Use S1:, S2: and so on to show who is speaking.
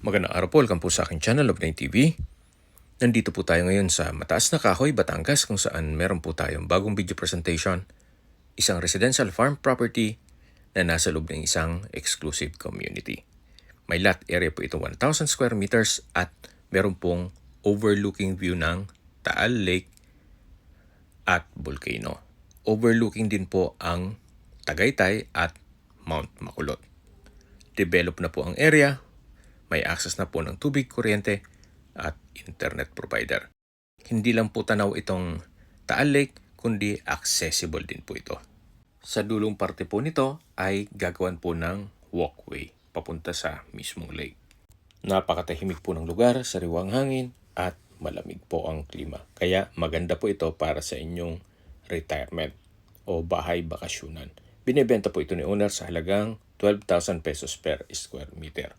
S1: Magandang araw po, welcome po sa aking channel, Love9 TV. Nandito po tayo ngayon sa Mataas na Kahoy, Batangas, kung saan meron po tayong bagong video presentation. Isang residential farm property na nasa loob ng isang exclusive community. May lot area po ito 1,000 square meters at meron pong overlooking view ng Taal Lake at Volcano. Overlooking din po ang Tagaytay at Mount Makulot. Develop na po ang area. May access na po ng tubig, kuryente, at internet provider. Hindi lang po tanaw itong Taal Lake, kundi accessible din po ito. Sa dulong parte po nito ay gagawan po ng walkway papunta sa mismong lake. Napakatahimik po ng lugar, sariwang hangin, at malamig po ang klima. Kaya maganda po ito para sa inyong retirement o bahay bakasyunan. Binibenta po ito ni owner sa halagang 12,000 pesos per square meter.